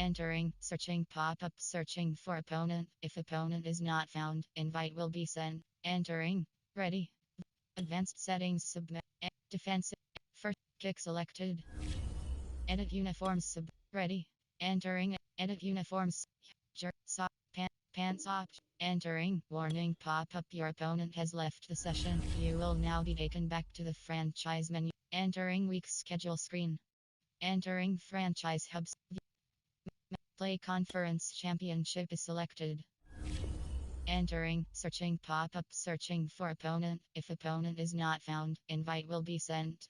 Entering, searching pop-up, searching for opponent. If opponent is not found, invite will be sent. Entering, ready. Advanced settings, submit. Defensive, first, kick selected. Edit uniforms, ready. Entering, edit uniforms. Pants option. Entering, warning pop-up, your opponent has left the session. You will now be taken back to the franchise menu. Entering week schedule screen. Entering franchise hubs. Play conference championship is selected. Entering, searching pop-up, searching for opponent. If opponent is not found, invite will be sent.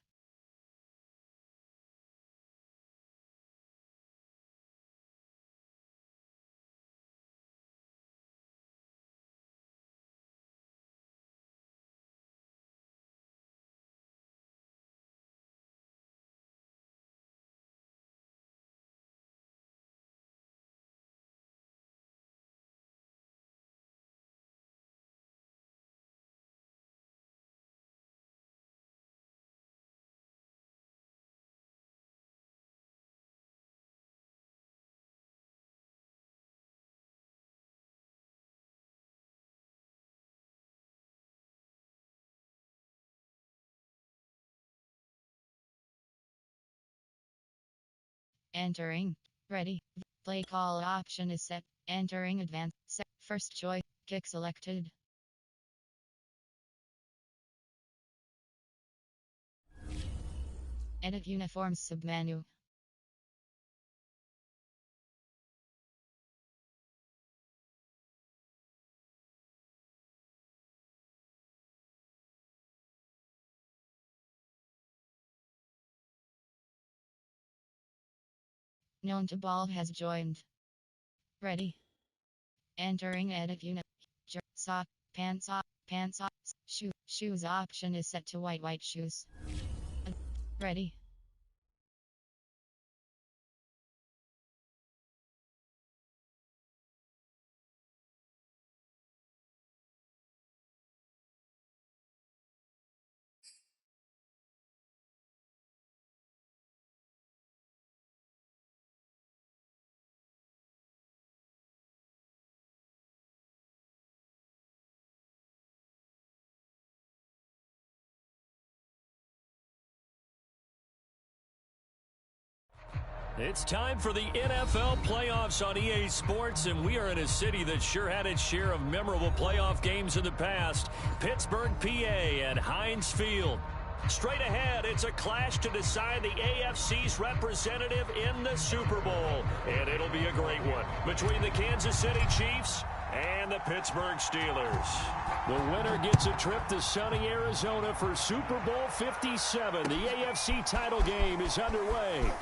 Entering, ready. Play call option is set. Entering advanced, set. First choice, kick selected. Edit uniforms submenu. Known to ball has joined. Ready. Entering edit unit. Sock, pants off, shoes option is set to white shoes. Ready. It's time for the NFL playoffs on EA Sports, and we are in a city that sure had its share of memorable playoff games in the past. Pittsburgh, PA at Heinz Field. Straight ahead, it's a clash to decide the AFC's representative in the Super Bowl. And it'll be a great one between the Kansas City Chiefs and the Pittsburgh Steelers. The winner gets a trip to sunny Arizona for Super Bowl 57. The AFC title game is underway.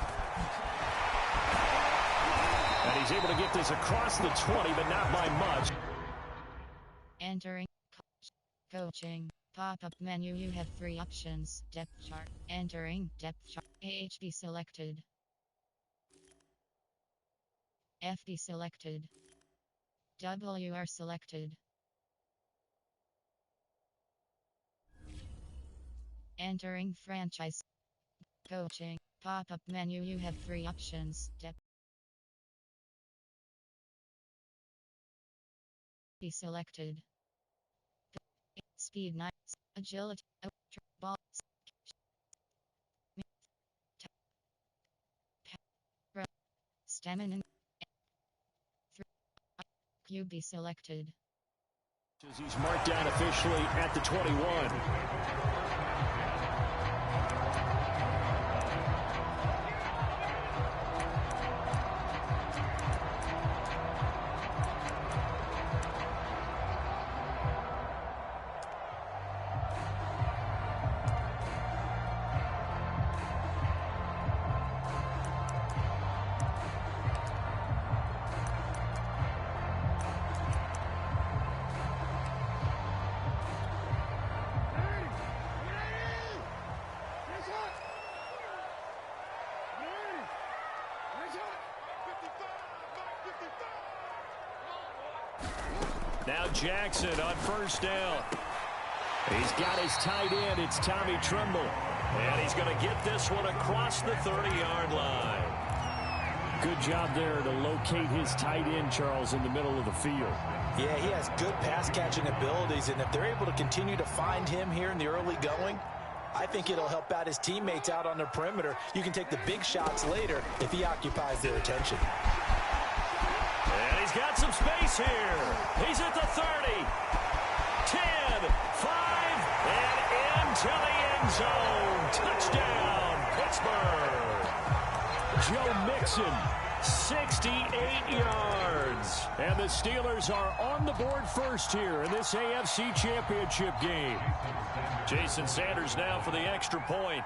And he's able to get this across the 20, but not by much. Entering coaching pop-up menu, you have 3 options. Depth chart. Entering depth chart. AHB selected. FD selected. WR selected. Entering franchise coaching pop-up menu, you have 3 options. Depth be selected. Speed 9, agility, ball, stamina, QB selected. He's marked down officially at the 21. Now Jackson on first down. He's got his tight end. It's Tommy Tremble. And he's going to get this one across the 30-yard line. Good job there to locate his tight end, Charles, in the middle of the field. Yeah, he has good pass-catching abilities, and if they're able to continue to find him here in the early going, I think it'll help out his teammates out on the perimeter. You can take the big shots later if he occupies their attention. And he's got some space here. He's at the 30, 10, 5, and into the end zone. Touchdown, Pittsburgh. Joe Mixon, 68 yards. And the Steelers are on the board first here in this AFC Championship game. Jason Sanders now for the extra point.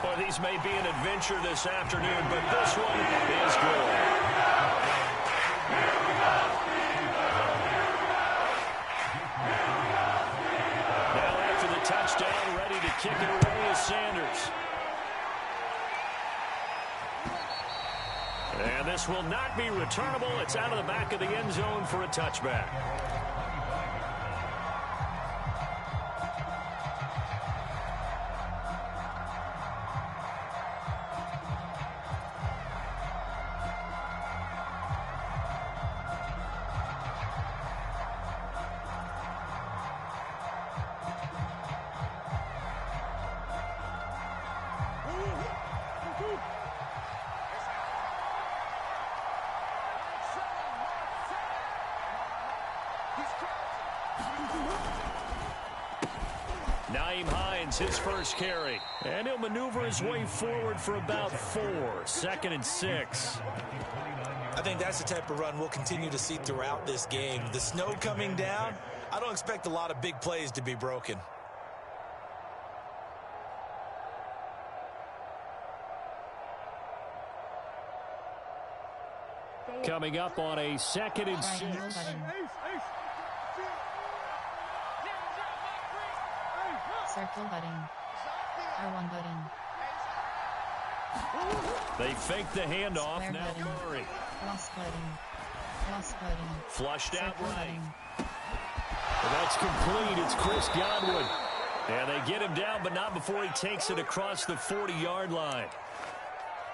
Well, these may be an adventure this afternoon, but this one is good. Touchdown, ready to kick it away is Sanders. And this will not be returnable. It's out of the back of the end zone for a touchback. His first carry, and he'll maneuver his way forward for about 4. 2nd and 6. I think that's the type of run we'll continue to see throughout this game. The snow coming down, I don't expect a lot of big plays to be broken. Coming up on a 2nd and 6. Circle button. R1 button. They fake the handoff. Square now button. Murray. Cross button. Cross button. Flushed out Circle right. button. And that's complete. It's Chris Godwin. And they get him down, but not before he takes it across the 40-yard line.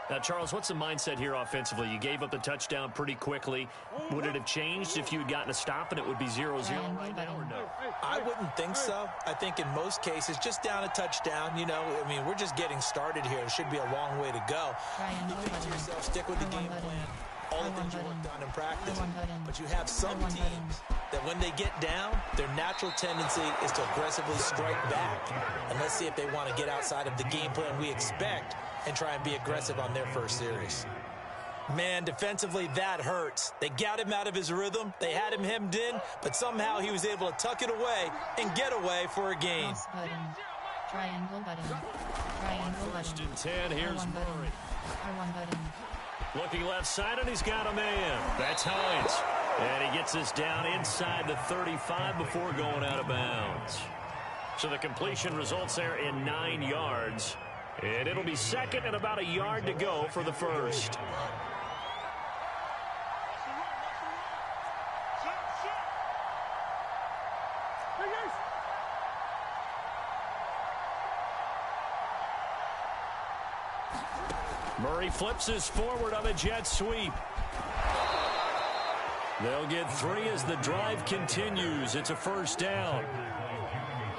Now, Charles, what's the mindset here offensively? You gave up the touchdown pretty quickly. Would it have changed if you had gotten a stop and it would be 0-0 right now or no? I wouldn't think so. I think in most cases, just down a touchdown, you know, I mean, we're just getting started here. It should be a long way to go. You think to yourself, stick with the game plan. All the things you worked on in practice. But you have some teams that when they get down, their natural tendency is to aggressively strike back. And let's see if they want to get outside of the game plan we expect and try and be aggressive on their first series. Man, defensively, that hurts. They got him out of his rhythm. They had him hemmed in, but somehow he was able to tuck it away and get away for a gain. Cross button. Triangle button. Triangle button. 1st and 10. Here's Murray. R1 button. Looking left side, and he's got a man. That's Hines. And he gets us down inside the 35 before going out of bounds. So the completion results there in 9 yards. And it'll be 2nd and about a yard to go for the first. Murray flips us forward on a jet sweep. They'll get 3 as the drive continues. It's a 1st down.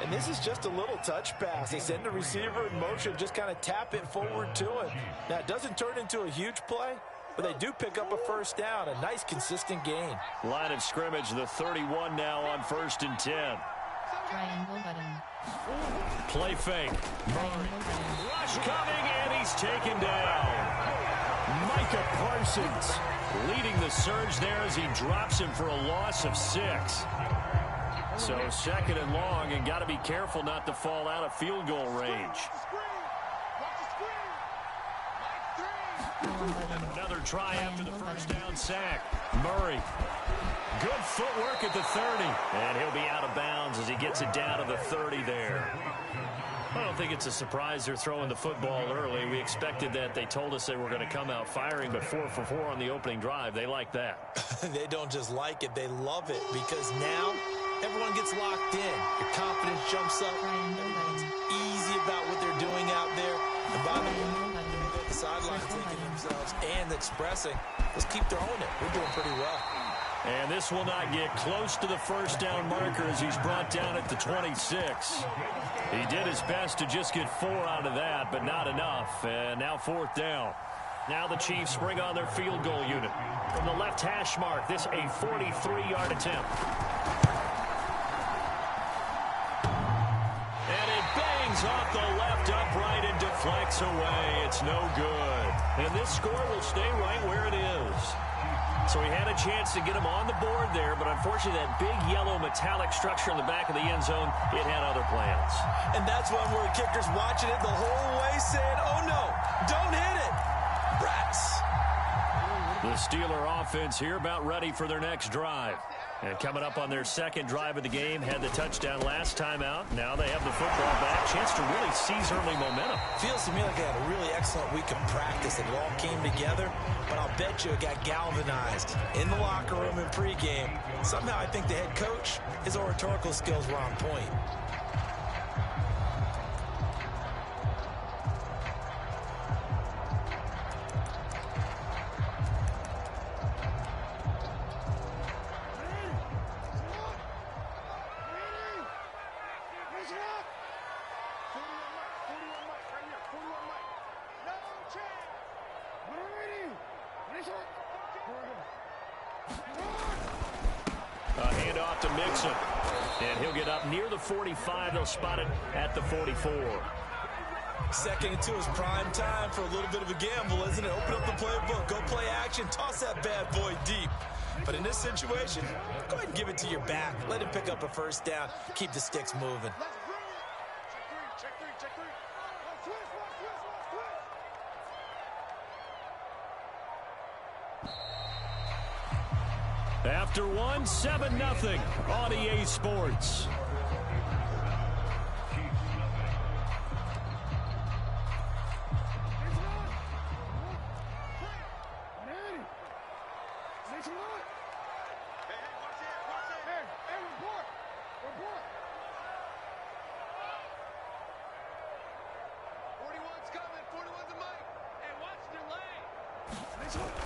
And this is just a little touch pass. They send the receiver in motion, just kind of tap it forward to him. Now, it doesn't turn into a huge play, but they do pick up a 1st down. A nice, consistent gain. Line of scrimmage, the 31 now on 1st and 10. Triangle button. Play fake. Triangle button. Rush coming, and he's taken down. Micah Parsons leading the surge there as he drops him for a loss of 6. So 2nd and long, and got to be careful not to fall out of field goal range. Another try after the 1st down sack. Murray. Good footwork at the 30. And he'll be out of bounds as he gets it down to the 30 there. I don't think it's a surprise they're throwing the football early. We expected that. They told us they were going to come out firing, but 4 for 4 on the opening drive. They like that. They don't just like it. They love it because now everyone gets locked in. Your confidence jumps up. Everyone's easy about what they're doing out there. And by the way, the sideline taking themselves and expressing, let's keep throwing it. We're doing pretty well. And this will not get close to the first down marker as he's brought down at the 26. He did his best to just get 4 out of that, but not enough. And now 4th down. Now the Chiefs bring on their field goal unit. From the left hash mark, this a 43-yard attempt. And it bangs off the left upright and deflects away. It's no good. And this score will stay right where it is. So he had a chance to get him on the board there, but unfortunately that big yellow metallic structure in the back of the end zone, it had other plans. And that's one where the kicker's watching it the whole way saying, oh no, don't hit it. Rats. The Steeler offense here about ready for their next drive. And coming up on their second drive of the game, had the touchdown last time out. Now they have the football back. Chance to really seize early momentum. Feels to me like they had a really excellent week of practice. It all came together, but I'll bet you it got galvanized in the locker room in pregame. Somehow I think the head coach, his oratorical skills were on point. To Mixon. And he'll get up near the 45. They'll spot it at the 44. 2nd and 2 is prime time for a little bit of a gamble, isn't it? Open up the playbook. Go play action. Toss that bad boy deep. But in this situation, go ahead and give it to your back. Let him pick up a first down. Keep the sticks moving. After 1, 7-0 on EA Sports.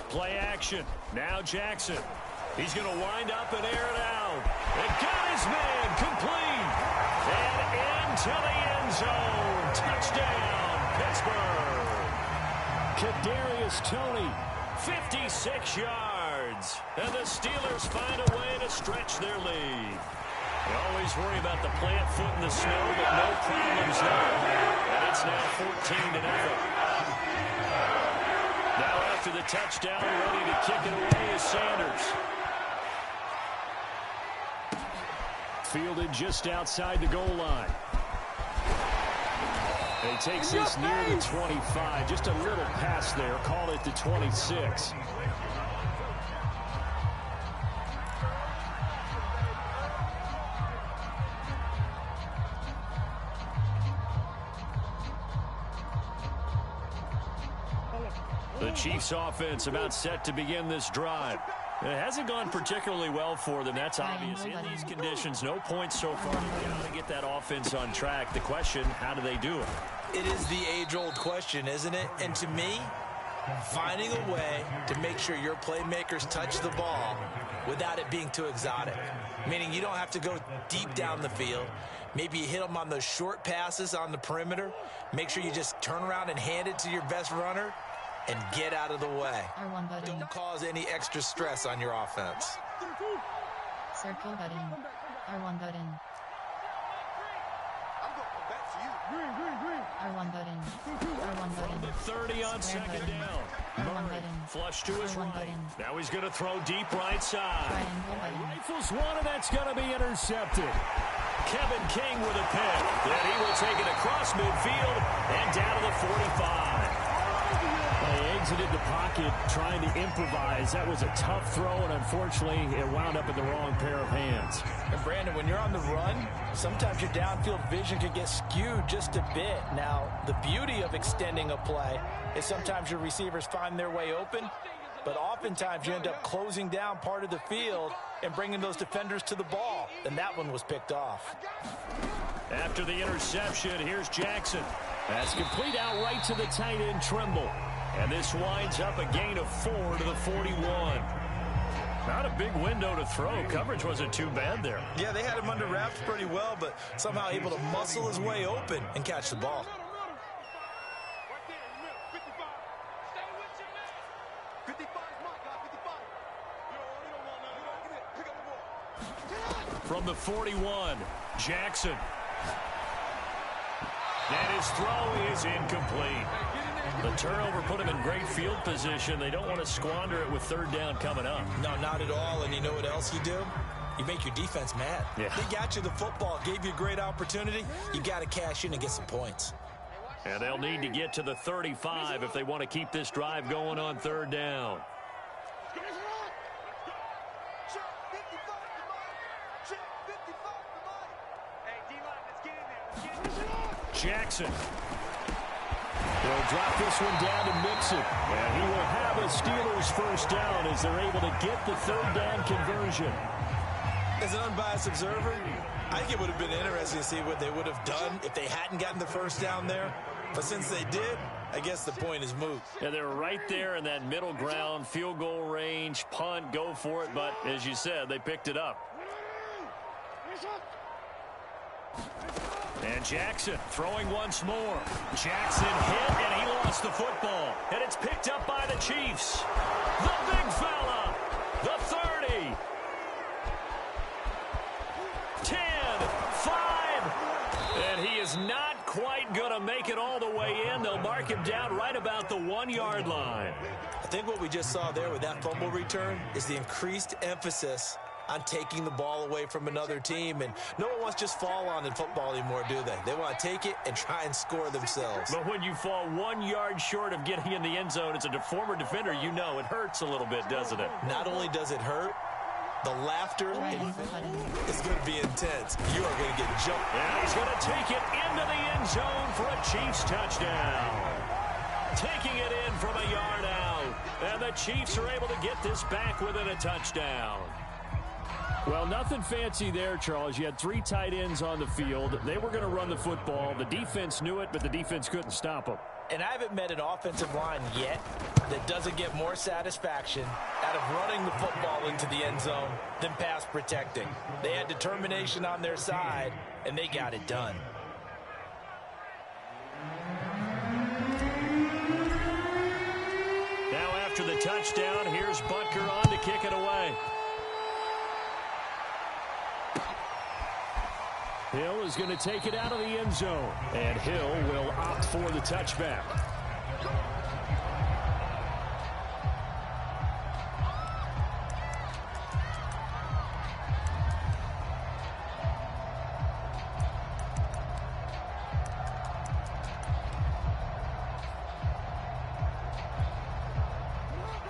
Play action. Now Jackson. He's going to wind up and air it out. And got his man complete. And into the end zone. Touchdown, Pittsburgh. Kadarius Toney, 56 yards. And the Steelers find a way to stretch their lead. They always worry about the plant foot in the snow, but no problems there. And it's now 14-0. Now after the touchdown, ready to kick it away is Sanders. Fielded just outside the goal line. And he takes this near the 25. Just a little pass there. Call it the 26. The Chiefs offense about set to begin this drive. It hasn't gone particularly well for them. That's obvious. In these conditions, no points so far. They've got to get that offense on track. The question, how do they do it? It is the age-old question, isn't it? And to me, finding a way to make sure your playmakers touch the ball without it being too exotic. Meaning you don't have to go deep down the field. Maybe you hit them on those short passes on the perimeter. Make sure you just turn around and hand it to your best runner and get out of the way. Don't cause any extra stress on your offense. Circle button. R1 button. R1 button. R1 button. The 30 on second down. Murray flush to his right. Now he's going to throw deep right side. Rifles one, and that's going to be intercepted. Kevin King with a pick. Then he will take it across midfield and down to the 45. They exited the pocket trying to improvise. That was a tough throw, and unfortunately, it wound up in the wrong pair of hands. And Brandon, when you're on the run, sometimes your downfield vision can get skewed just a bit. Now, the beauty of extending a play is sometimes your receivers find their way open, but oftentimes you end up closing down part of the field, and bringing those defenders to the ball. And that one was picked off. After the interception, here's Jackson. That's complete out right to the tight end, Trimble. And this winds up a gain of 4 to the 41. Not a big window to throw. Coverage wasn't too bad there. Yeah, they had him under wraps pretty well, but somehow able to muscle his way open and catch the ball. From the 41, Jackson. And his throw is incomplete. The turnover put him in great field position. They don't want to squander it with third down coming up. No, not at all. And you know what else you do? You make your defense mad. Yeah. They got you the football, gave you a great opportunity. You got to cash in and get some points. And they'll need to get to the 35 if they want to keep this drive going on third down. Jackson. They'll drop this one down to Mixon. And he will have a Steelers first down as they're able to get the third down conversion. As an unbiased observer, I think it would have been interesting to see what they would have done if they hadn't gotten the first down there. But since they did, I guess the point is moot. Yeah, they're right there in that middle ground, field goal range, punt, go for it. But as you said, they picked it up. And Jackson throwing once more. Jackson hit, and he lost the football. And it's picked up by the Chiefs. The big fella. The 30. 10, 5. And he is not quite going to make it all the way in. They'll mark him down right about the 1-yard line. I think what we just saw there with that fumble return is the increased emphasis on taking the ball away from another team. And no one wants to just fall on in football anymore, do they? They want to take it and try and score themselves. But when you fall 1 yard short of getting in the end zone as a former defender, you know it hurts a little bit, doesn't it? Not only does it hurt, the laughter is going to be intense. You are going to get jumped. And he's going to take it into the end zone for a Chiefs touchdown. Taking it in from a yard out. And the Chiefs are able to get this back within a touchdown. Well, nothing fancy there, Charles. You had 3 tight ends on the field. They were going to run the football. The defense knew it, but the defense couldn't stop them. And I haven't met an offensive line yet that doesn't get more satisfaction out of running the football into the end zone than pass protecting. They had determination on their side, and they got it done. Now after the touchdown, here's Butker on to kick it away. Hill is going to take it out of the end zone. And Hill will opt for the touchback.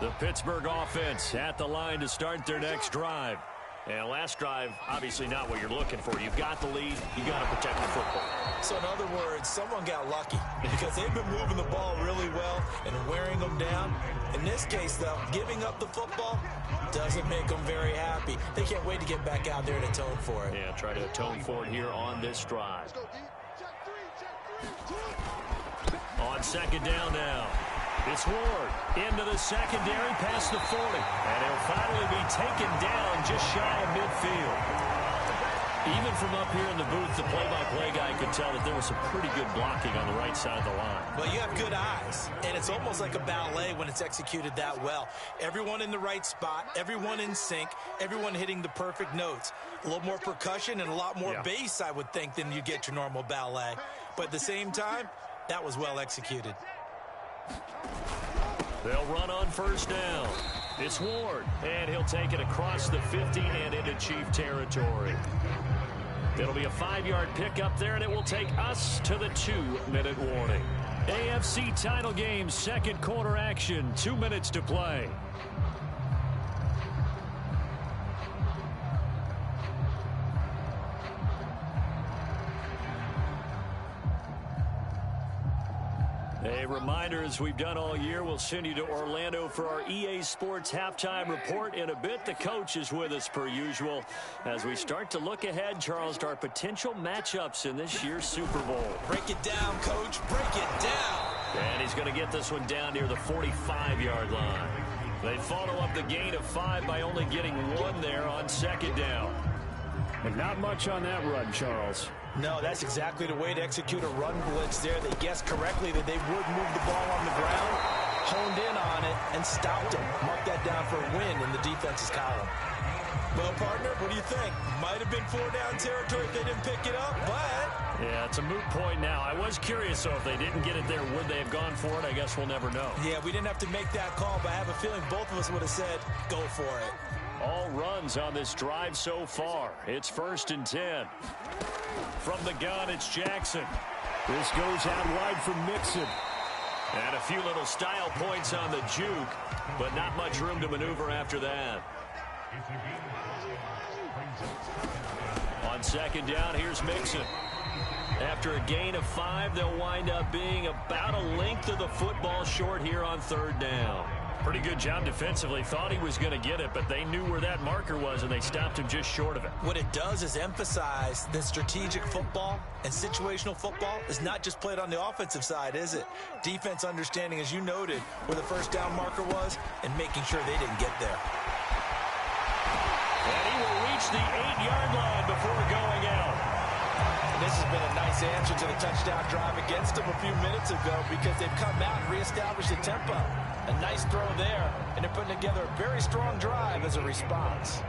The Pittsburgh offense at the line to start their next drive. And last drive, obviously not what you're looking for. You've got the lead. You've got to protect the football. So in other words, someone got lucky because they've been moving the ball really well and wearing them down. In this case, though, giving up the football doesn't make them very happy. They can't wait to get back out there and atone for it. Yeah, try to atone for it here on this drive. On second down now. It's Ward into the secondary past the 40. And he'll finally be taken down just shy of midfield. Even from up here in the booth, the play-by-play guy could tell that there was some pretty good blocking on the right side of the line. Well, you have good eyes, and it's almost like a ballet when it's executed that well. Everyone in the right spot, everyone in sync, everyone hitting the perfect notes. A little more percussion and a lot more bass, I would think, than you get your normal ballet. But at the same time, that was well executed. They'll run on first down. It's Ward, and he'll take it across the 50 and into Chief territory. It'll be a 5-yard pickup there, and it will take us to the 2-minute warning. AFC title game, second quarter action, 2 minutes to play. A reminder, as we've done all year, we'll send you to Orlando for our EA Sports halftime report in a bit. The coach is with us per usual as we start to look ahead, Charles, to our potential matchups in this year's Super Bowl. Break it down, Coach. Break it down. And he's going to get this one down near the 45-yard line. They follow up the gain of 5 by only getting 1 there on second down. And not much on that run, Charles. No, that's exactly the way to execute a run blitz there. They guessed correctly that they would move the ball on the ground, honed in on it, and stopped them. Mark that down for a win in the defense's column. Well, partner, what do you think? Might have been 4-down territory if they didn't pick it up, but... Yeah, it's a moot point now. I was curious, so if they didn't get it there, would they have gone for it? I guess we'll never know. Yeah, we didn't have to make that call, but I have a feeling both of us would have said, go for it. All runs on this drive so far. It's 1st and 10. From the gun, it's Jackson. This goes out wide for Mixon. And a few little style points on the juke, but not much room to maneuver after that. On second down, here's Mixon. After a gain of 5, they'll wind up being about a length of the football short here on 3rd down. Pretty good job defensively. Thought he was going to get it, but they knew where that marker was, and they stopped him just short of it. What it does is emphasize that strategic football and situational football is not just played on the offensive side, is it? Defense understanding, as you noted, where the 1st down marker was and making sure they didn't get there. And he will reach the 8-yard line before going out. And this has been a nice answer to the touchdown drive against them a few minutes ago because they've come out and reestablished the tempo. A nice throw there, and they're putting together a very strong drive as a response.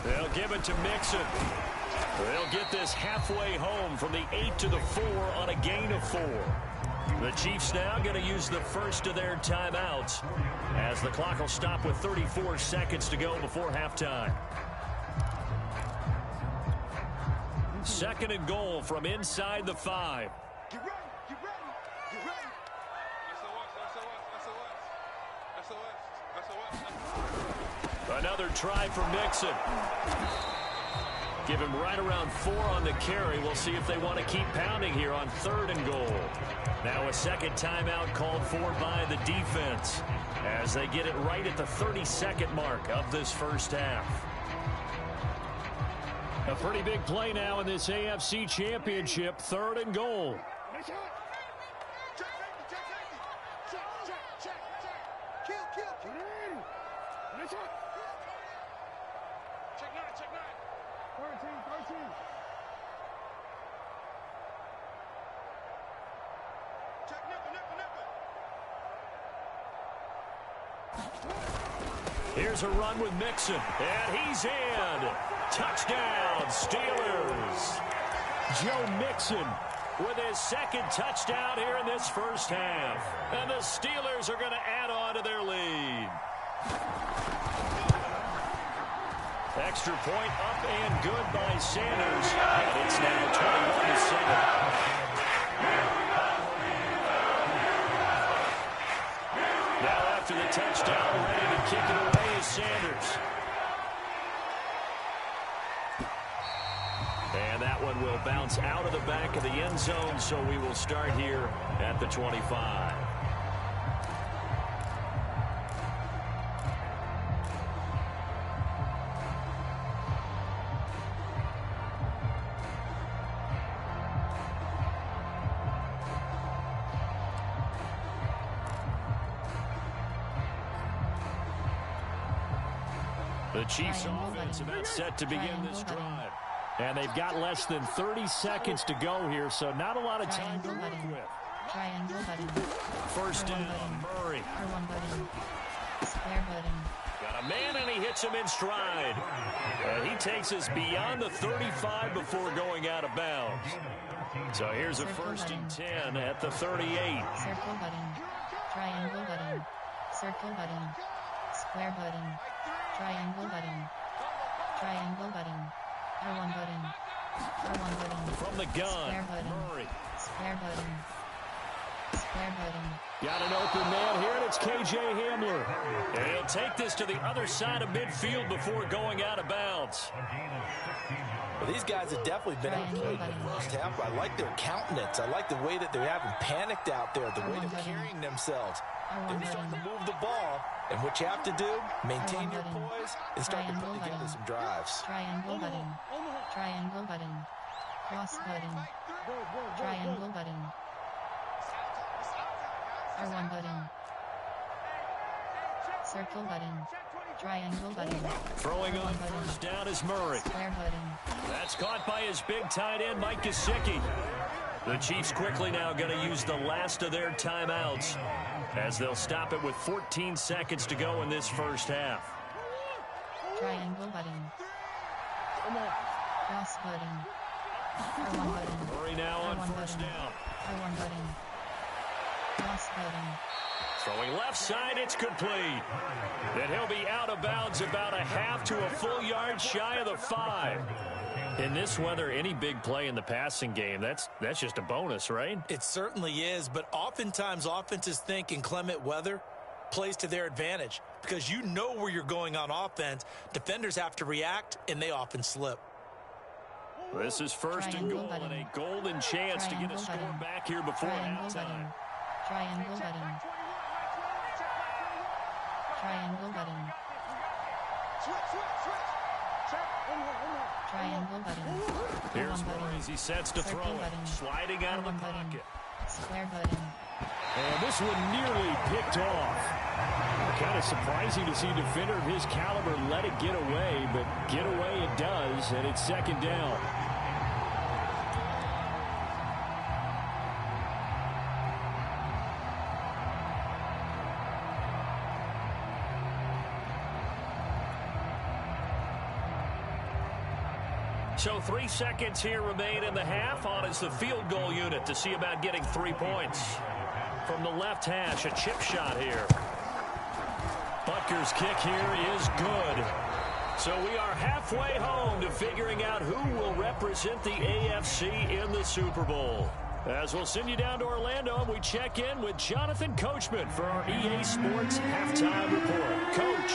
They'll give it to Mixon. They'll get this halfway home from the 8 to the 4 on a gain of 4. The Chiefs now going to use the first of their timeouts as the clock will stop with 34 seconds to go before halftime. 2nd and goal from inside the 5. Get ready, get ready, get ready. SOS. Another try for Mixon. Give him right around 4 on the carry. We'll see if they want to keep pounding here on 3rd and goal. Now a second timeout called for by the defense as they get it right at the 32nd mark of this first half. A pretty big play now in this AFC Championship. 3rd and goal. Here's a run with Mixon, and he's in. Touchdown, Steelers. Joe Mixon with his 2nd touchdown here in this first half. And the Steelers are going to add on to their lead. Extra point up and good by Sanders. And it's now 21-7. Now after the touchdown, ready to kick it away is Sanders. And that one will bounce out of the back of the end zone, so we will start here at the 25. The Chiefs offense about set to begin this drive. And they've got less than 30 seconds to go here, so not a lot of time to work with. Triangle button. First down, Murray. R1 button. Square button. Got a man, and he hits him in stride. And he takes us beyond the 35 before going out of bounds. So here's a first and 10 at the 38. Circle button. Triangle button. Circle button. Square button. Triangle button. Triangle button. R1 button. R1 button. From the gun, Square button. Murray. Square button. Square button. Got an open man here, and it's K.J. Hamler. And he'll take this to the other side of midfield before going out of bounds. Well, these guys have definitely been outplayed in the first half. I like their countenance. I like the way that they're having panicked out there, the way they're carrying themselves. They're starting to move the ball. And what you have to do, maintain your poise and start to put together some drives. Triangle button. Triangle button. Cross button. Triangle button. R1 button. Circle button. Triangle button. Throwing on first down is Murray. Square button. That's caught by his big tight end, Mike Gesicki. The Chiefs quickly now going to use the last of their timeouts as they'll stop it with 14 seconds to go in this first half. Triangle button. Cross button. R1 button. Murray now on R1 first button. down. R1 button. Cross button. Throwing left side, it's complete. And he'll be out of bounds about a half to a full yard shy of the 5. In this weather, any big play in the passing game, that's just a bonus, right? It certainly is, but oftentimes offenses think inclement weather plays to their advantage because you know where you're going on offense. Defenders have to react, and they often slip. This is first and goal, and a golden chance to get a score back here before halftime. Triangle button. Triangle button. Triangle button. Here's Murray as he sets to throw it. Sliding out of the pocket. Square button. And this one nearly picked off. Kind of surprising to see a defender of his caliber let it get away, but get away it does, and it's second down. So 3 seconds here remain in the half. On is the field goal unit to see about getting 3 points. From the left hash, a chip shot here. Butker's kick here is good. So we are halfway home to figuring out who will represent the AFC in the Super Bowl. As we'll send you down to Orlando, and we check in with Jonathan Coachman for our EA Sports Halftime Report. Coach,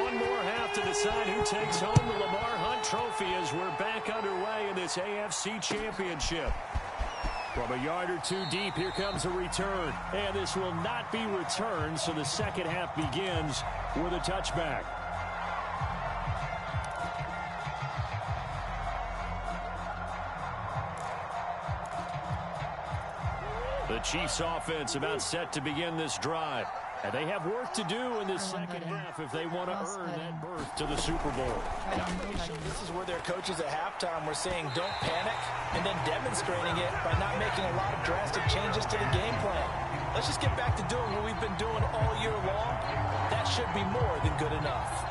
one more half to decide who takes home the Lamar Hunt Trophy as we're back underway in this AFC Championship. From a yard or two deep, here comes a return. And this will not be returned, so the second half begins with a touchback. The Chiefs offense about set to begin this drive. And they have work to do in this second half if they want to earn that berth to the Super Bowl. This is where their coaches at halftime were saying don't panic and then demonstrating it by not making a lot of drastic changes to the game plan. Let's just get back to doing what we've been doing all year long. That should be more than good enough.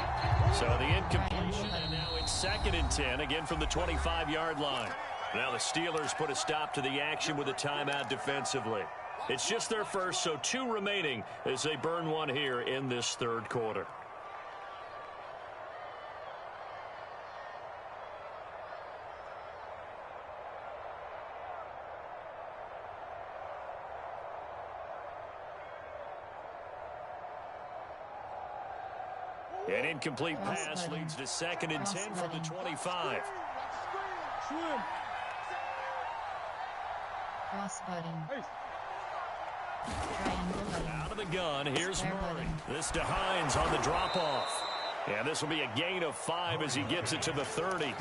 So the incompletion, and now it's 2nd and 10, again from the 25-yard line. Now the Steelers put a stop to the action with a timeout defensively. It's just their first, so 2 remaining as they burn one here in this third quarter. An incomplete pass leads to 2nd and 10 from the 25. Cross button. Triangle button. Out of the gun, here's Square Murray. button. This to Hines on the drop-off. And this will be a gain of 5 as he gets it to the 30.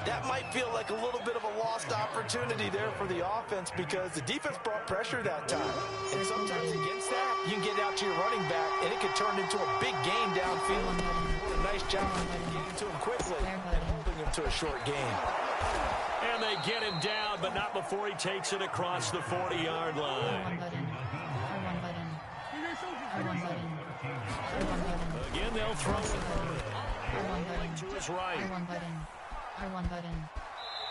That might feel like a little bit of a lost opportunity there for the offense because the defense brought pressure that time. And sometimes against that, you can get out to your running back, and it could turn into a big gain downfield. What a nice job of getting to him quickly and holding him to a short gain. And they get him down, but not before he takes it across the 40-yard line. R1 button. R1 button. R1 button. R1 button. Again, they'll throw it R1 button. to his right. R1 button. R1 button.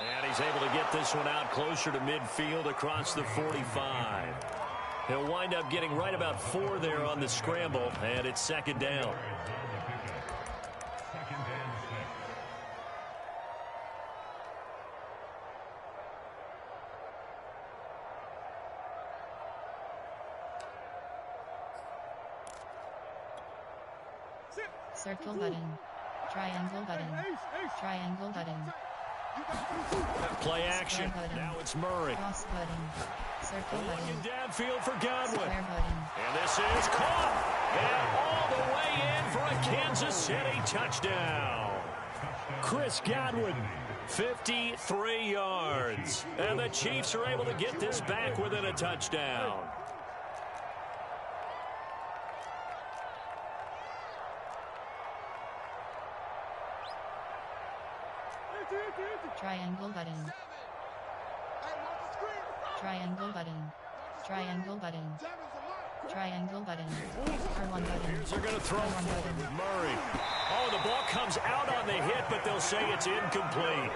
And he's able to get this one out closer to midfield across the 45. He'll wind up getting right about 4 there on the scramble, and it's 2nd down. Circle button. Triangle button. Triangle button. Play action. Button. Now it's Murray. Cross button. Circle button. Looking downfield for Godwin. Square button. And this is caught. And all the way in for a Kansas City touchdown. Chris Godwin, 53 yards. And the Chiefs are able to get this back within a touchdown. Triangle button. Triangle button. Triangle button. Triangle button. R1 button. Here's they're going to throw R1 button. Murray. Oh, the ball comes out on the hit, but they'll say it's incomplete.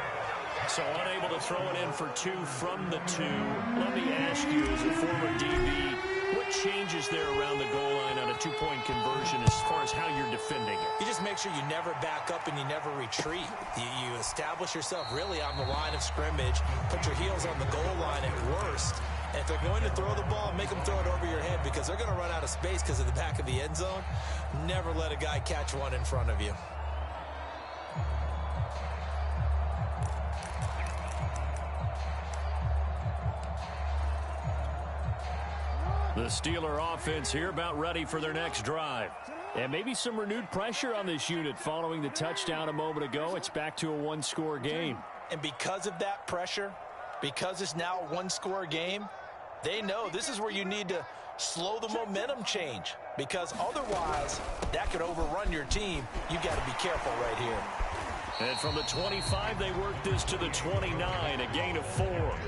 So unable to throw it in for 2 from the 2. Let me ask you, as a former DB, what changes there around the goal line on a 2-point conversion as far as how you're defending it? You just make sure you never back up and you never retreat. You establish yourself really on the line of scrimmage, put your heels on the goal line at worst. And if they're going to throw the ball, make them throw it over your head because they're going to run out of space because of the back of the end zone. Never let a guy catch one in front of you. The Steeler offense here about ready for their next drive. And maybe some renewed pressure on this unit following the touchdown a moment ago. It's back to a 1-score game. And because of that pressure, because it's now a 1-score game, they know this is where you need to slow the momentum change. Because otherwise, that could overrun your team. You got to be careful right here. And from the 25, they work this to the 29, a gain of 4.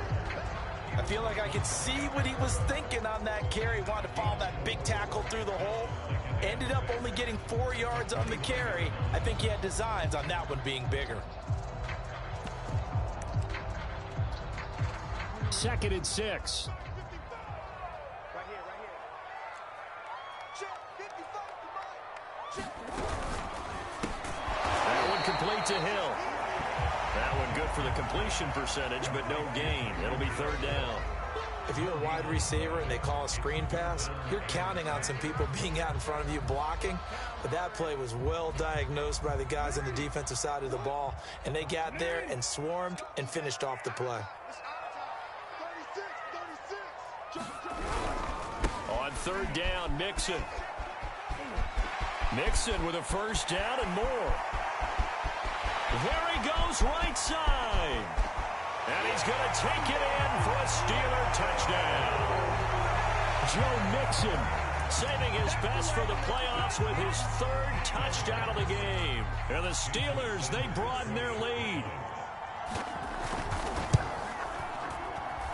I feel like I could see what he was thinking on that carry. Wanted to follow that big tackle through the hole. Ended up only getting 4 yards on the carry. I think he had designs on that one being bigger. 2nd and 6. Right here. Check, 55 to right. That one complete to Hill. That one good for the completion percentage, but no gain. It'll be 3rd down. If you're a wide receiver and they call a screen pass, you're counting on some people being out in front of you blocking. But that play was well diagnosed by the guys on the defensive side of the ball. And they got there and swarmed and finished off the play. On 3rd down, Mixon. Mixon with a 1st down and more. There he goes, right side. And he's going to take it in for a Steeler touchdown. Joe Mixon saving his best for the playoffs with his 3rd touchdown of the game. And the Steelers, they broaden their lead.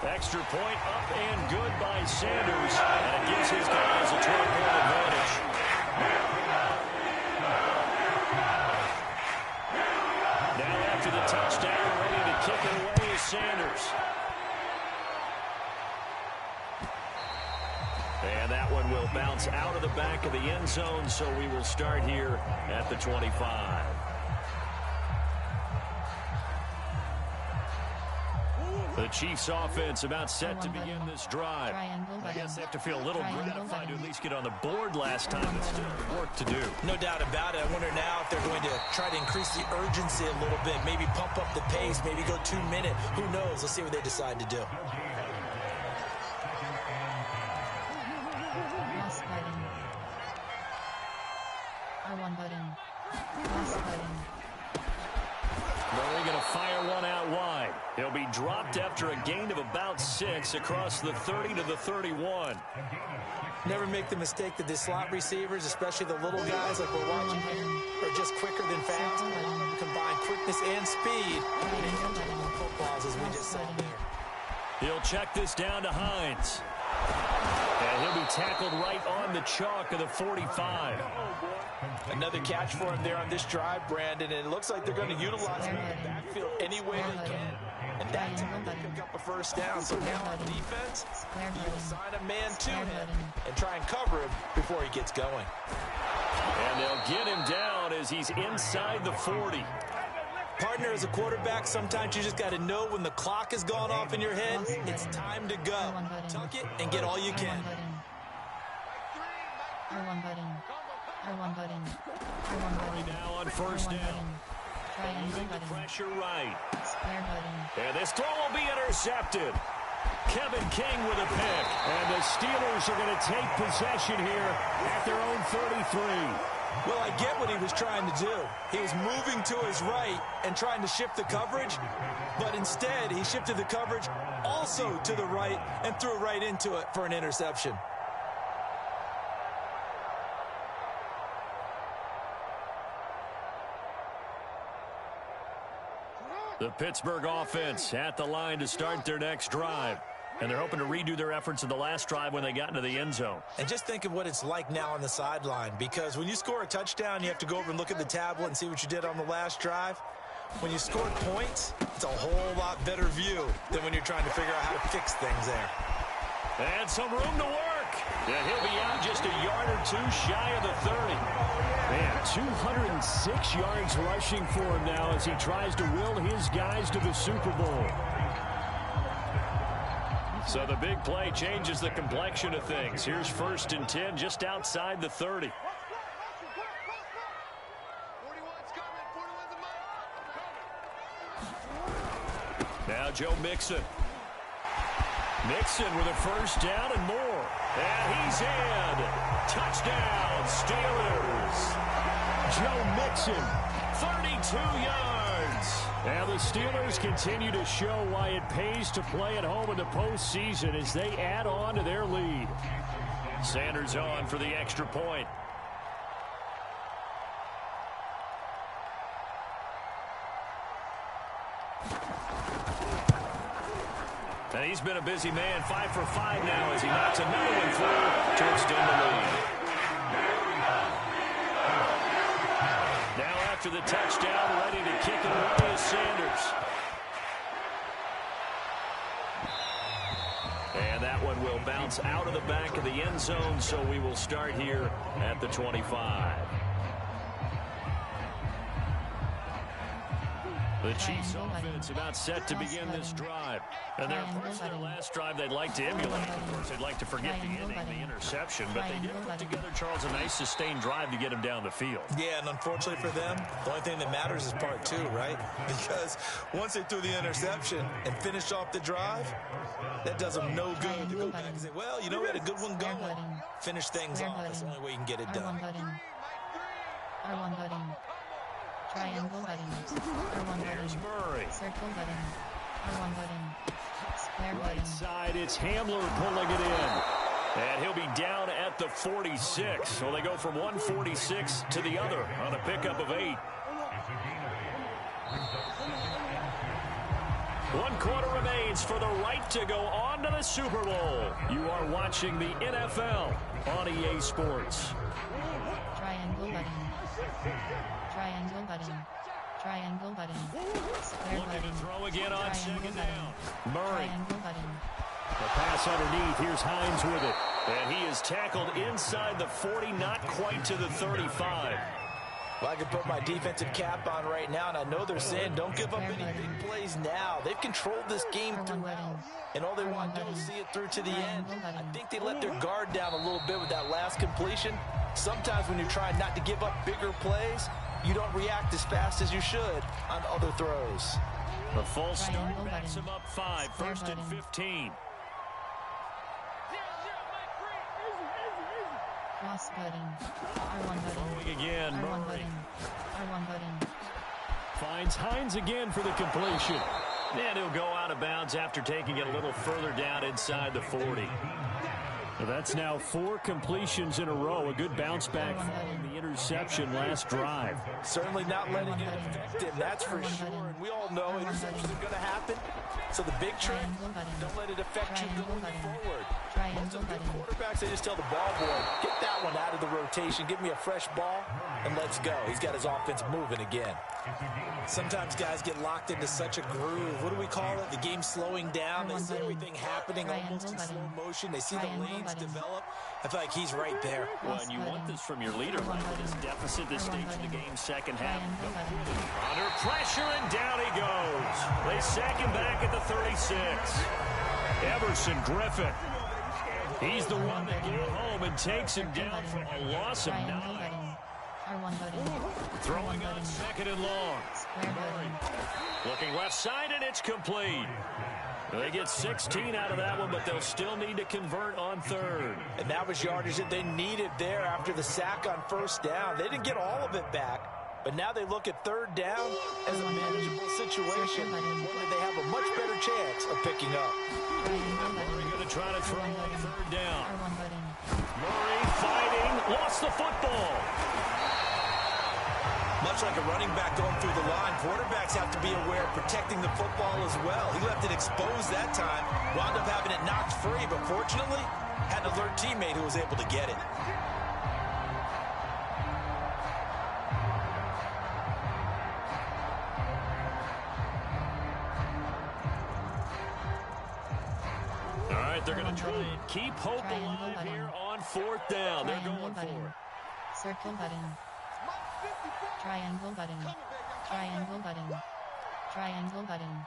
Extra point up and good by Sanders. And it gives his guys a 12-point advantage. Now after the touchdown, ready to kick it away is Sanders. And that one will bounce out of the back of the end zone, so we will start here at the 25. The Chiefs offense about set to begin this drive. I guess they have to feel a little gratified to at least get on the board last time. There's still work to do. No doubt about it. I wonder now if they're going to try to increase the urgency a little bit, maybe pump up the pace, maybe go 2 minute. Who knows? Let's see what they decide to do. Cross button. R1 button. Cross button. Murray going to fire one out wide. He'll be dropped after a gain of about 6 across the 30 to the 31. Never make the mistake that the slot receivers, especially the little guys like we're watching here, are just quicker than fast. Combine quickness and speed. Footballs as we just saw here. He'll check this down to Hines. And he'll be tackled right on the chalk of the 45. Another catch for him there on this drive, Brandon, and it looks like they're going to utilize him in the backfield any way they can. And that time they pick up a 1st down. So now on defense, you assign a man to him and try and cover him before he gets going. And they'll get him down as he's inside the 40. Partner, as a quarterback, sometimes you just got to know when the clock has gone off in your head, it's time to go. Tuck it and get all you can. R1 button. R1 button. R1 button. Now on first R1 down. button. Triangle Moving the button. pressure right. Square button. And this throw will be intercepted. Kevin King with a pick. And the Steelers are going to take possession here at their own 33. Well, I get what he was trying to do. He was moving to his right and trying to shift the coverage, but instead he shifted the coverage also to the right and threw right into it for an interception. The Pittsburgh offense at the line to start their next drive. And they're hoping to redo their efforts in the last drive when they got into the end zone. And just think of what it's like now on the sideline, because when you score a touchdown, you have to go over and look at the tablet and see what you did on the last drive. When you scored points, it's a whole lot better view than when you're trying to figure out how to fix things there. And some room to work. And he'll be out just a yard or two shy of the 30. Man, 206 yards rushing for him now as he tries to will his guys to the Super Bowl. So the big play changes the complexion of things. Here's 1st and 10 just outside the 30. 41's coming. 41's a mile. Now Joe Mixon. Mixon with a first down and more. And he's in. Touchdown, Steelers. Joe Mixon. 32 yards. Now the Steelers continue to show why it pays to play at home in the postseason as they add on to their lead. Sanders on for the extra point. And he's been a busy man, 5 for 5 now as he knocks another one through to extend the lead. Now after the touchdown, ready to kick it away is Sanders. And that one will bounce out of the back of the end zone, so we will start here at the 25. The Chiefs offense about set to begin this drive. And there are parts of their last drive they'd like to emulate. Of course, they'd like to forget the inning, the interception. But they did put together, Charles, a nice sustained drive to get him down the field. Yeah, and unfortunately for them, the only thing that matters is part 2, right? Because once they threw the interception and finished off the drive, that does them no good to go back and say, well, you know, we had a good one going. Finish things off. That's the only way you can get it done. R1 button. Triangle button. R1 Here's button. Murray. Circle button. R1 button. Square Right button. side, it's Hamler pulling it in. And he'll be down at the 46. So they go from 146 to the other on a pickup of 8. 1 quarter remains for the right to go on to the Super Bowl. You are watching the NFL on EA Sports. Triangle button. Triangle button. Triangle button. Square Looking button. to throw again on Triangle 2nd button. down. Murray. Triangle button. The pass underneath. Here's Hines with it. And he is tackled inside the 40, not quite to the 35. Well, I can put my defensive cap on right now, and I know they're saying don't give up any big plays now. They've controlled this game throughout, and all they want to do is see it through to the end. I think they let their guard down a little bit with that last completion. Sometimes when you're trying not to give up bigger plays, you don't react as fast as you should on other throws. The full start backs him up 5, 1st and 15. Cross button. R1 button. Throwing again, R1 Murray. button. R1 button. Finds Hines again for the completion. And he'll go out of bounds after taking it a little further down inside the 40. Well, that's now 4 completions in a row. A good bounce back following the interception last drive. Certainly not letting it affect him, that's for sure. And we all know interceptions are going to happen. So the big trick, don't let it affect you going forward. Lots of good quarterbacks, they just tell the ball boy, get that one out of the rotation, give me a fresh ball, and let's go. He's got his offense moving again. Sometimes guys get locked into such a groove. What do we call it? The game slowing down. They see everything happening almost in slow motion. They see the lanes develop. I feel like he's right there. Well, and you want this from your leader, right? With his deficit this stage of the game, second half. Under pressure, and down he goes. They sack him back at the 36. Everson Griffin. He's the one that gets home and takes him down for a loss of 9. R1 button. Throwing R1 on button. second and long. Square button. Looking left side, and it's complete. They get 16 out of that one, but they'll still need to convert on third. And that was yardage that they needed there after the sack on first down. They didn't get all of it back, but now they look at third down as a manageable situation, one that they have a much better chance of picking up. Murray going to try to throw on third down. R1 button. Murray fighting, lost the football. Much like a running back going through the line, quarterbacks have to be aware of protecting the football as well. He left it exposed that time, wound up having it knocked free, but fortunately, had an alert teammate who was able to get it. All right, they're going to try and keep hope alive here on fourth down. They're going for it. Circle button. Triangle button. Triangle button. Triangle button.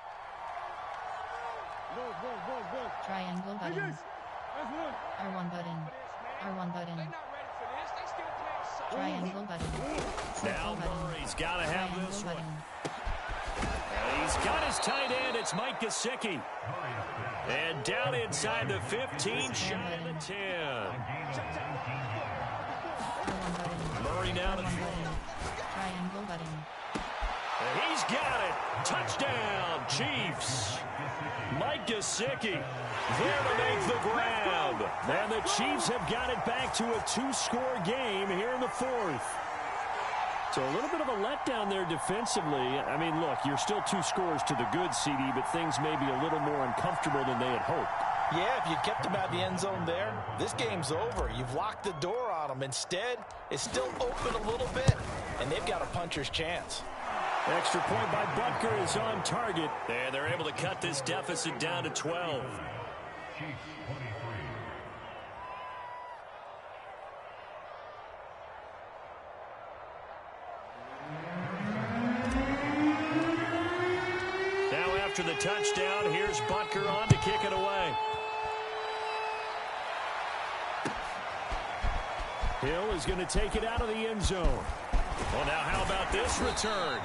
Triangle button. R1 button. R1 button. Triangle button. Now Circle button. Murray's got to have Triangle this one. button. And he's got his tight end. It's Mike Gesicki. And down inside the 15, shy of the 10. R1 button. Murray now to R1 throw. button. Triangle button. And he's got it. Touchdown, Chiefs. Mike Gesicki there to make the grab. And the Chiefs have got it back to a two-score game here in the fourth. So a little bit of a letdown there defensively. I mean, look, you're still 2 scores to the good, CD, but things may be a little more uncomfortable than they had hoped. Yeah, if you kept them out of the end zone there, this game's over. You've locked the door on them. Instead, it's still open a little bit, and they've got a puncher's chance. Extra point by Butker is on target. And they're able to cut this deficit down to 12. Now after the touchdown, here's Butker on to kick it away. Hill is going to take it out of the end zone. Well, now how about this return?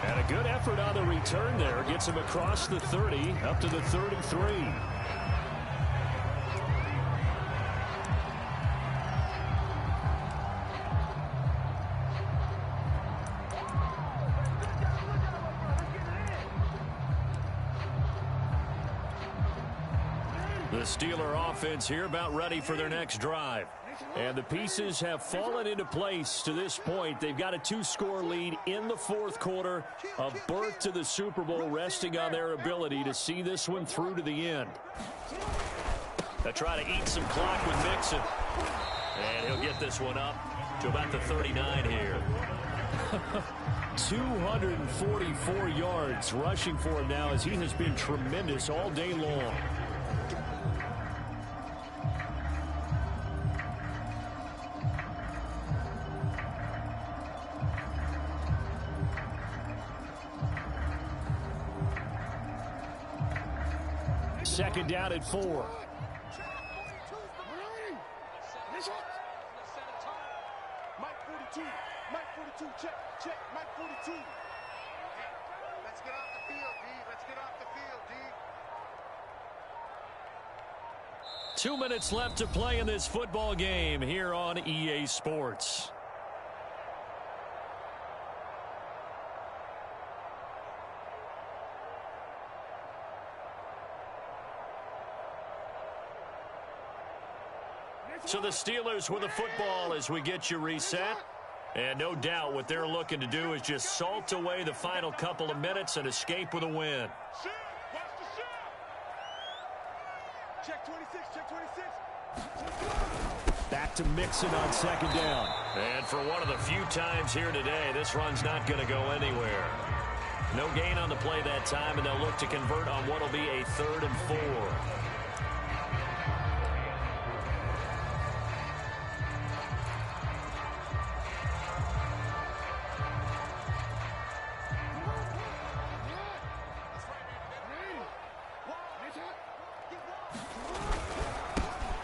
And a good effort on the return there. Gets him across the 30, up to the 33. The Steeler offense here about ready for their next drive. And the pieces have fallen into place to this point. They've got a 2-score lead in the fourth quarter. A berth to the Super Bowl resting on their ability to see this one through to the end. They'll try to eat some clock with Mixon. And he'll get this one up to about the 39 here. 244 yards rushing for him now, as he has been tremendous all day long. Second down at 4. Mike 42. Mike 42. Check. Mike 42. Let's get off the field, D. Let's get off the field, D. 2 minutes left to play in this football game here on EA Sports. So the Steelers with the football as we get you reset. And no doubt what they're looking to do is just salt away the final couple of minutes and escape with a win. Check 26. Check 26. Back to Mixon on second down. And for one of the few times here today, this run's not going to go anywhere. No gain on the play that time, and they'll look to convert on what will be a 3rd and 4.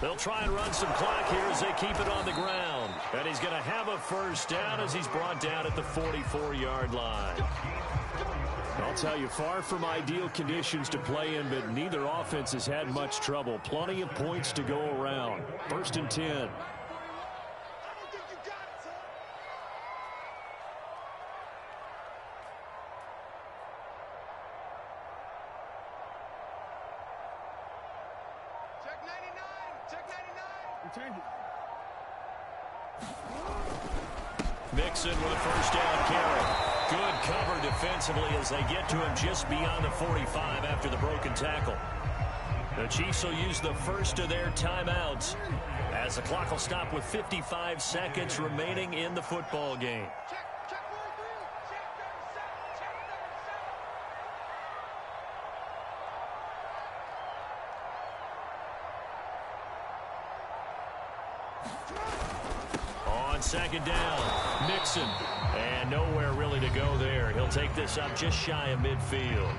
They'll try and run some clock here as they keep it on the ground. And he's going to have a first down as he's brought down at the 44-yard line. I'll tell you, far from ideal conditions to play in, but neither offense has had much trouble. Plenty of points to go around. 1st and 10. Mixon with a first down carry. Good cover defensively as they get to him just beyond the 45 after the broken tackle. The Chiefs will use the first of their timeouts as the clock will stop with 55 seconds remaining in the football game. On 2nd down, Mixon. And nowhere really to go there. He'll take this up just shy of midfield.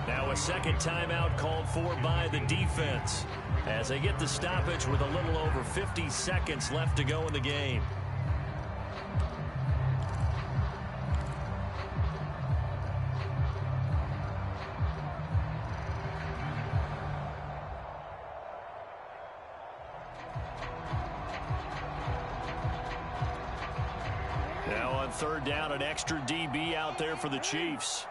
Now a second timeout called for by the defense as they get the stoppage with a little over 50 seconds left to go in the game. Now on 3rd down, an extra DB out there for the Chiefs.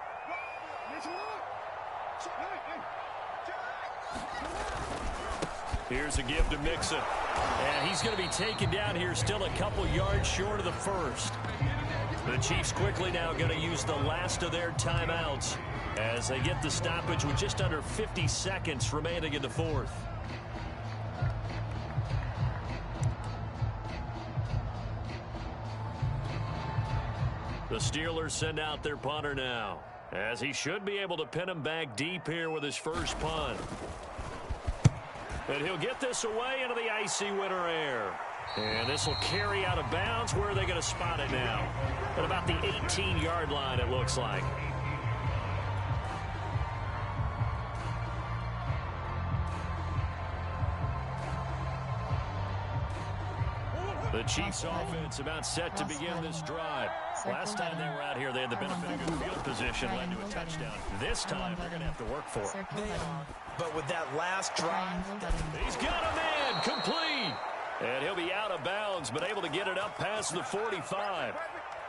Here's a give to Mixon. And he's going to be taken down here still a couple yards short of the first. The Chiefs quickly now going to use the last of their timeouts as they get the stoppage with just under 50 seconds remaining in the fourth. The Steelers send out their punter now, as he should be able to pin him back deep here with his first punt. And he'll get this away into the icy winter air. And this will carry out of bounds. Where are they going to spot it now? At about the 18-yard line, it looks like. The Chiefs offense about set to begin this drive. Last time they were out here, they had the benefit of good field position, led to a touchdown. This time, they're going to have to work for it. But with that last drive, he's got a man complete. And he'll be out of bounds, but able to get it up past the 45.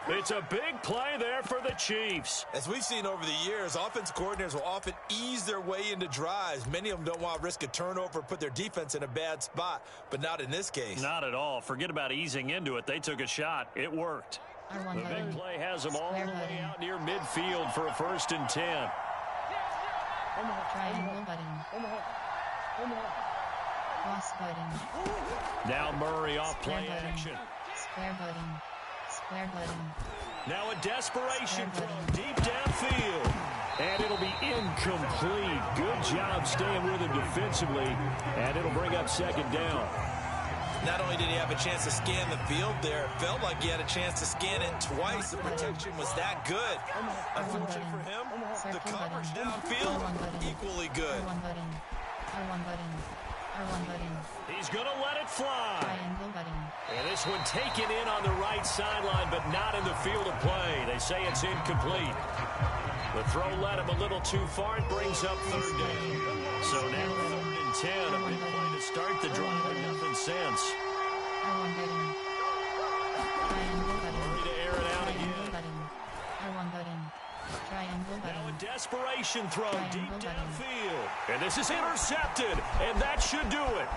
It's a big play there for the Chiefs. As we've seen over the years, offense coordinators will often ease their way into drives. Many of them don't want to risk a turnover, put their defense in a bad spot, but not in this case. Not at all. Forget about easing into it. They took a shot. It worked. The big play has them all the way out near midfield for a 1st and 10. Triangle button. Cross button. Now Murray off play action. Square button. Square button. Now a desperation throw deep downfield. And it'll be incomplete. Good job staying with him defensively. And it'll bring up 2nd down. Not only did he have a chance to scan the field there, it felt like he had a chance to scan it twice. The protection was that good. Unfortunately for him, the coverage downfield, equally good. He's going to let it fly. And this one taken in on the right sideline, but not in the field of play. They say it's incomplete. The throw led him a little too far. It brings up 3rd down. So now 3rd and 10. A big play to start the drive, but nothing since. Murray to air it out again. Now a desperation throw deep downfield. And this is intercepted, and that should do it.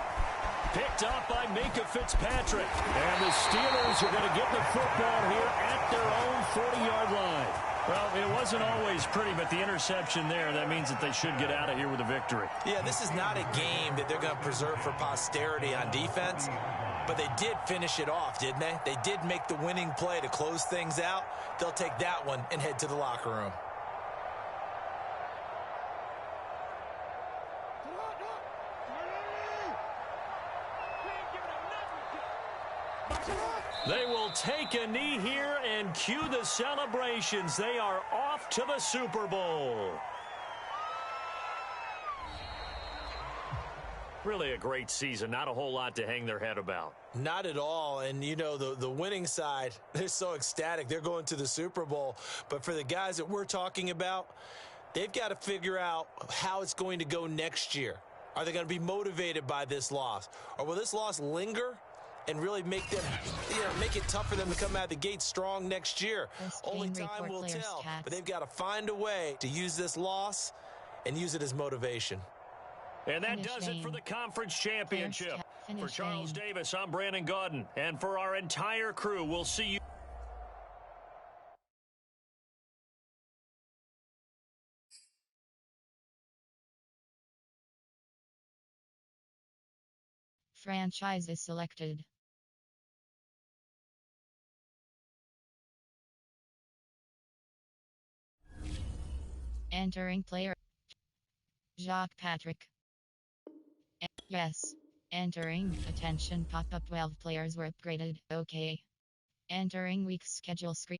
Picked up by Minkah Fitzpatrick. And the Steelers are going to get the football here at their own 40-yard line. Well, it wasn't always pretty, but the interception there, that means that they should get out of here with a victory. Yeah, this is not a game that they're going to preserve for posterity on defense, but they did finish it off, didn't they? They did make the winning play to close things out. They'll take that one and head to the locker room. They will take a knee here and cue the celebrations. They are off to the Super Bowl. Really a great season. Not a whole lot to hang their head about. Not at all. And, you know, the winning side, they're so ecstatic. They're going to the Super Bowl. But for the guys that we're talking about, they've got to figure out how it's going to go next year. Are they going to be motivated by this loss? Or will this loss linger and really make them, make it tough for them to come out of the gate strong next year? Only time will tell. But they've got to find a way to use this loss and use it as motivation. And that does it for the conference championship. For Charles Davis, I'm Brandon Gaudin. And for our entire crew, we'll see you. Franchise is selected. Entering player. Jacques Patrick. Yes. Entering. Attention, pop-up 12 players were upgraded. Okay. Entering week's schedule screen.